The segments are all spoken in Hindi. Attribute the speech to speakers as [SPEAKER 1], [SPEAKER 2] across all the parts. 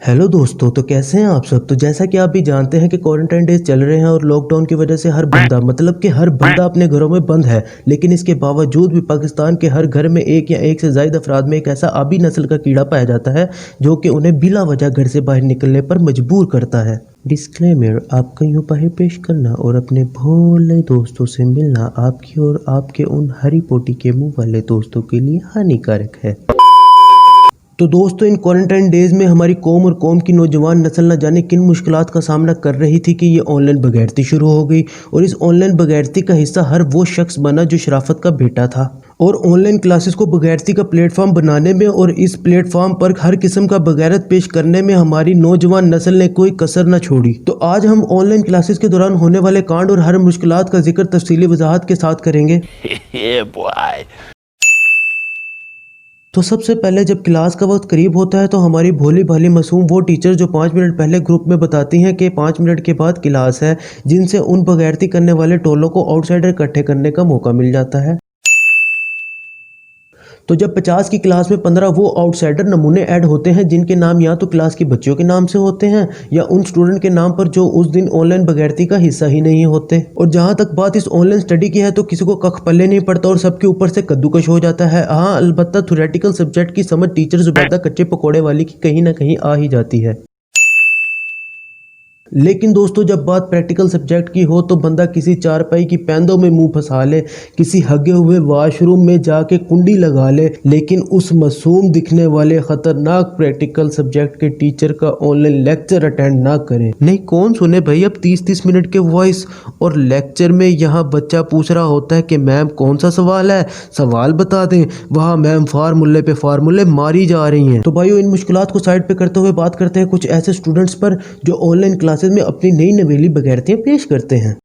[SPEAKER 1] हेलो दोस्तों, तो कैसे हैं आप सब। तो जैसा कि आप भी जानते हैं कि क्वारंटाइन डेज चल रहे हैं और लॉकडाउन की वजह से हर बंदा अपने घरों में बंद है। लेकिन इसके बावजूद भी पाकिस्तान के हर घर में एक या एक से ज़्यादा अफराद में एक ऐसा आबी नस्ल का कीड़ा पाया जाता है जो कि उन्हें बिला वजह घर से बाहर निकलने पर मजबूर करता है। डिस्क्लेमर, आपका यूँ बाहर पेश करना और अपने भोले दोस्तों से मिलना आपकी और आपके उन हरी पोटी के मुंह वाले दोस्तों के लिए हानिकारक है। तो दोस्तों, इन क्वारंटाइन डेज में हमारी कौम और कौम की नौजवान नस्ल न जाने किन मुश्किलात का सामना कर रही थी कि ये ऑनलाइन बगैरती शुरू हो गई। और इस ऑनलाइन बगैरती का हिस्सा हर वो शख्स बना जो शराफत का बेटा था। और ऑनलाइन क्लासेस को बगैरती का प्लेटफॉर्म बनाने में और इस प्लेटफॉर्म पर हर किस्म का बगैरत पेश करने में हमारी नौजवान नस्ल ने कोई कसर न छोड़ी। तो आज हम ऑनलाइन क्लासेस के दौरान होने वाले कांड और हर मुश्किलात का जिक्र तफसीली वजाहत के साथ करेंगे। तो सबसे पहले जब क्लास का वक्त करीब होता है तो हमारी भोली भाली मासूम वो टीचर जो 5 मिनट पहले ग्रुप में बताती हैं कि 5 मिनट के बाद क्लास है, जिनसे उन बगैरती करने वाले टोलों को आउटसाइडर इकट्ठे करने का मौका मिल जाता है। तो जब 50 की क्लास में 15 वो आउटसाइडर नमूने ऐड होते हैं जिनके नाम या तो क्लास की बच्चियों के नाम से होते हैं या उन स्टूडेंट के नाम पर जो उस दिन ऑनलाइन बगैरती का हिस्सा ही नहीं होते। और जहां तक बात इस ऑनलाइन स्टडी की है तो किसी को कख पल्ले नहीं पड़ता और सबके ऊपर से कद्दूकश हो जाता है। हाँ, अलबत्ता थ्योरेटिकल सब्जेक्ट की समझ टीचर जुबैदा कच्चे पकौड़े वाली की कहीं ना कहीं आ ही जाती है। लेकिन दोस्तों, जब बात प्रैक्टिकल सब्जेक्ट की हो तो बंदा किसी चारपाई की पैंदों में मुंह फंसा ले, किसी हगे हुए वॉशरूम में जाके कुंडी लगा ले, लेकिन उस मासूम दिखने वाले खतरनाक प्रैक्टिकल सब्जेक्ट के टीचर का ऑनलाइन लेक्चर अटेंड ना करे। नहीं, कौन सुने भाई अब 30-30 मिनट के वॉइस। और लेक्चर में यहाँ बच्चा पूछ रहा होता है कि मैम कौन सा सवाल है, सवाल बता दें। वहाँ मैम फार्मूले पे फार्मूले मारी जा रही हैं। तो भाइयों, इन मुश्किलात को साइड पे करते हुए बात करते हैं कुछ ऐसे स्टूडेंट्स पर जो ऑनलाइन क्लासेस में अपनी नई नवेली बगैरतियां पेश करते हैं।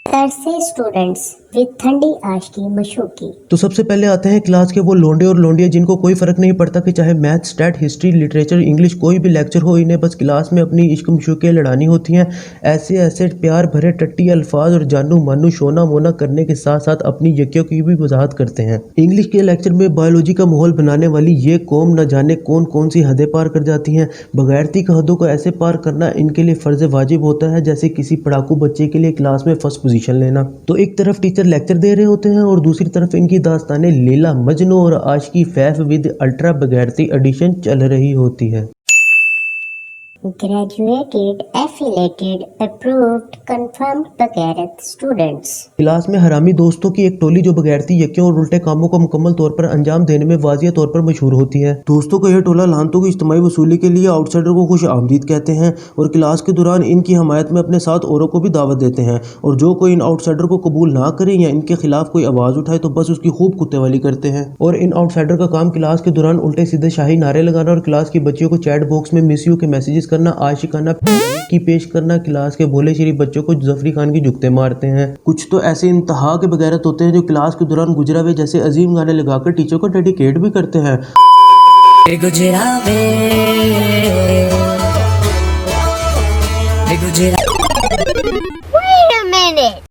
[SPEAKER 2] तरसे स्टूडेंट्स विद ठंडी आशिकी मशूकी।
[SPEAKER 1] तो सबसे पहले आते हैं क्लास के वो लोंडे और लोंडिया जिनको कोई फर्क नहीं पड़ता कि चाहे math, stat, history, literature, English कोई भी लेक्चर हो, इन्हें बस क्लास में अपनी इश्क मशूकियां लड़ानी होती हैं। ऐसे ऐसे प्यार भरे टट्टी अल्फाज और जानू मानू शोना मोना करने के साथ साथ अपनी यकियों की भी वजाहत करते हैं। इंग्लिश के लेक्चर में बायोलॉजी का माहौल बनाने वाली ये कौम न जाने कौन कौन सी हदें पार कर जाती हैं। बगैरती का हदों को ऐसे पार करना इनके लिए फर्ज वाजिब होता है जैसे किसी पढ़ाकू बच्चे के लिए क्लास में फर्स्ट पोजीशन लेना। तो एक तरफ टीचर लेक्चर दे रहे होते हैं और दूसरी तरफ इनकी दास्ताने लैला मजनू और आशिकी फैफ विद अल्ट्रा बगैरती एडिशन चल रही होती है।
[SPEAKER 2] ग्रेजुएटेड, एफिलेटेड, अप्रूव्ड, कंफर्म्ड बगैरत स्टूडेंट्स।
[SPEAKER 1] क्लास में हरामी दोस्तों की एक टोली जो बगैरती यकियों और उल्टे कामों को मुकम्मल तौर पर अंजाम देने में वाजिया तौर पर मशहूर होती है। दोस्तों का यह टोला लानतों की इज्तिमाई वसूली के लिए आउटसाइडर को खुश आमदीद कहते हैं और क्लास के दौरान इनकी हमायत में अपने साथ औरों को भी दावत देते हैं। और जो कोई इन आउटसाइडर को कबूल ना करे या इनके खिलाफ कोई आवाज़ उठाए तो बस उसकी खूब कुत्तेवाली करते हैं। और इन आउटसाइडर का काम क्लास के दौरान उल्टे सीधे शाही नारे लगाना और क्लास की बच्चियों को चैट बॉक्स में मिस यू के मैसेजेस करना, आशिकाना की पेश करना, क्लास के भोले शरीफ बच्चों को जफरी खान की जुगते मारते हैं। कुछ तो ऐसे इंतहा के बगैरत होते हैं जो क्लास के दौरान गुजरावे जैसे अजीम गाने लगाकर टीचर को डेडिकेट भी करते हैं।
[SPEAKER 2] Wait a minute.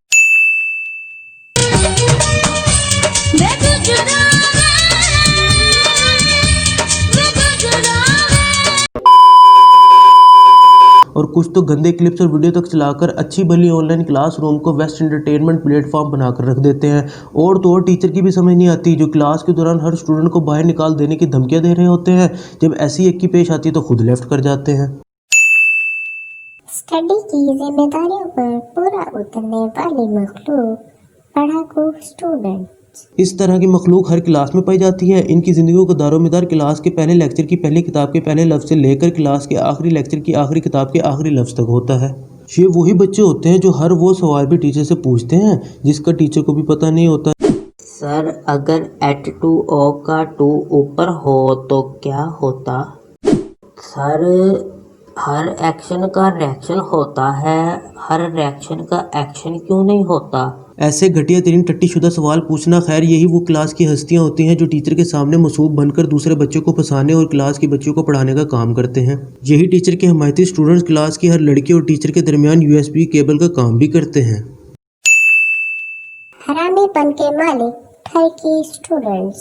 [SPEAKER 1] और कुछ तो गंदे क्लिप्स और वीडियो तक चलाकर अच्छी भली ऑनलाइन क्लासरूम को वेस्ट एंटरटेनमेंट प्लेटफॉर्म बनाकर रख देते हैं। और तो और टीचर की भी समझ नहीं आती जो क्लास के दौरान हर स्टूडेंट को बाहर निकाल देने की धमकियां दे रहे होते हैं, जब ऐसी एक की पेश आती तो खुद लेफ्ट कर जाते हैं।
[SPEAKER 2] स्टडी की जिम्मेदारियों पर पूरा उतरने वाली मखलूक पढ़ाकू स्टूडेंट।
[SPEAKER 1] इस तरह की मखलूक हर क्लास में पाई जाती है। इनकी ज़िंदगी का दारोमदार क्लास के पहले लेक्चर की पहली किताब के पहले लफ्ज़ से लेकर क्लास के आखिरी लेक्चर की आखिरी किताब के आखिरी लफ्ज़ तक होता है। ये वही बच्चे होते हैं जो हर वो सवाल भी टीचर से पूछते हैं जिसका टीचर को भी पता नहीं होता।
[SPEAKER 3] सर, अगर H2O का 2 ऊपर हो तो क्या होता? सर, हर एक्शन का रिएक्शन होता है, हर रिएक्शन का एक्शन क्यों नहीं होता?
[SPEAKER 1] ऐसे घटिया तरीन टट्टी शुदा सवाल पूछना। खैर, यही वो क्लास की हस्तियां होती हैं जो टीचर के सामने मसूब बनकर दूसरे बच्चों को फंसाने और क्लास की बच्चों को पढ़ाने का काम करते हैं। यही टीचर के हमायती स्टूडेंट्स क्लास की हर लड़की और टीचर के दरमियान USB केबल का काम भी करते हैं।
[SPEAKER 2] हरामीपन के मालिक ठरकी स्टूडेंट्स।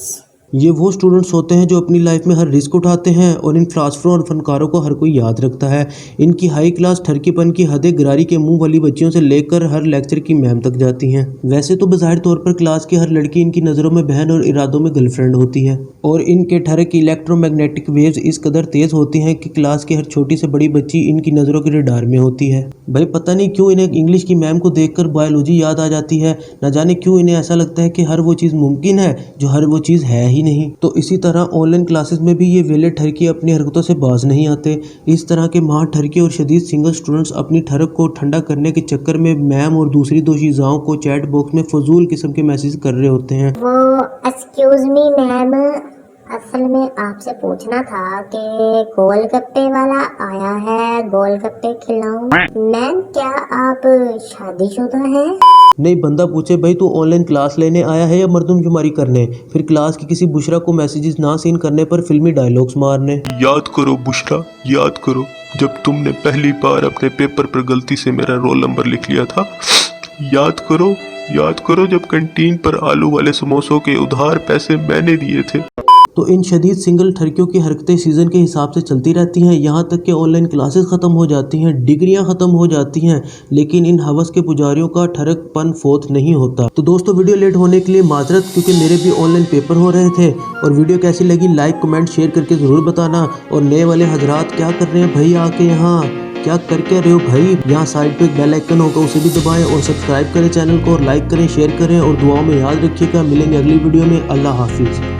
[SPEAKER 1] ये वो स्टूडेंट्स होते हैं जो अपनी लाइफ में हर रिस्क उठाते हैं और इन फिलासफरों और फनकारों को हर कोई याद रखता है। इनकी हाई क्लास ठरकीपन की हदें गरारी के मुंह वाली बच्चियों से लेकर हर लेक्चर की मैम तक जाती हैं। वैसे तो बज़ाहिर तौर पर क्लास की हर लड़की इनकी नज़रों में बहन और इरादों में गर्लफ्रेंड होती है और इनके ठरक इलेक्ट्रोमैग्नेटिक वेव्स इस कदर तेज होती हैं कि क्लास की हर छोटी से बड़ी बच्ची इनकी नज़रों के रडार में होती है। भाई पता नहीं क्यों इन्हें इंग्लिश की मैम को देखकर बायोलॉजी याद आ जाती है। न जाने क्यों इन्हें ऐसा लगता है कि हर वो चीज़ मुमकिन है जो हर वो चीज़ है ही नहीं। तो इसी तरह ऑनलाइन क्लासेस में भी ये वेले ठरकी अपनी हरकतों से बाज नहीं आते। इस तरह के महान ठरकी और शदीद सिंगल स्टूडेंट्स अपनी ठरक को ठंडा करने के चक्कर में मैम और दूसरी दो शीज़ाओं को चैट बॉक्स में फजूल किस्म के मैसेज कर रहे होते हैं।
[SPEAKER 2] वो एक्सक्यूज मी मैम, असल में आपसे पूछना था कि गोलगप्पे वाला आया है, गोलगप्पे खिलाऊं? मैम क्या आप शादीशुदा हैं?
[SPEAKER 1] नहीं, बंदा पूछे भाई तू ऑनलाइन क्लास लेने आया है या मर्दमशुमारी करने, फिर क्लास की किसी बुशरा को मैसेजेस ना सीन करने पर फिल्मी डायलॉग्स मारने।
[SPEAKER 4] याद करो बुशरा, याद करो जब तुमने पहली बार अपने पेपर पर गलती से मेरा रोल नंबर लिख लिया था। याद करो जब कैंटीन पर आलू वाले समोसों के उधार पैसे मैंने दिए थे।
[SPEAKER 1] तो इन शदीद सिंगल ठरकियों की हरकतें सीज़न के हिसाब से चलती रहती हैं, यहाँ तक कि ऑनलाइन क्लासेस ख़त्म हो जाती हैं, डिग्रियाँ ख़त्म हो जाती हैं, लेकिन इन हवस के पुजारियों का ठरकपन फोत नहीं होता। तो दोस्तों वीडियो लेट होने के लिए माजरत, क्योंकि मेरे भी ऑनलाइन पेपर हो रहे थे। और वीडियो कैसी लगी लाइक कमेंट शेयर करके ज़रूर बताना। और नए वाले हजरात क्या कर रहे हैं भाई आके यहाँ, क्या करके रहे हो भाई? यहाँ साइड पे एक बेल आइकन होगा उसे भी दबाएं और सब्सक्राइब करें चैनल को और लाइक करें शेयर करें और दुआओं में याद रखिएगा। मिलेंगे अगली वीडियो में। अल्लाह हाफिज़।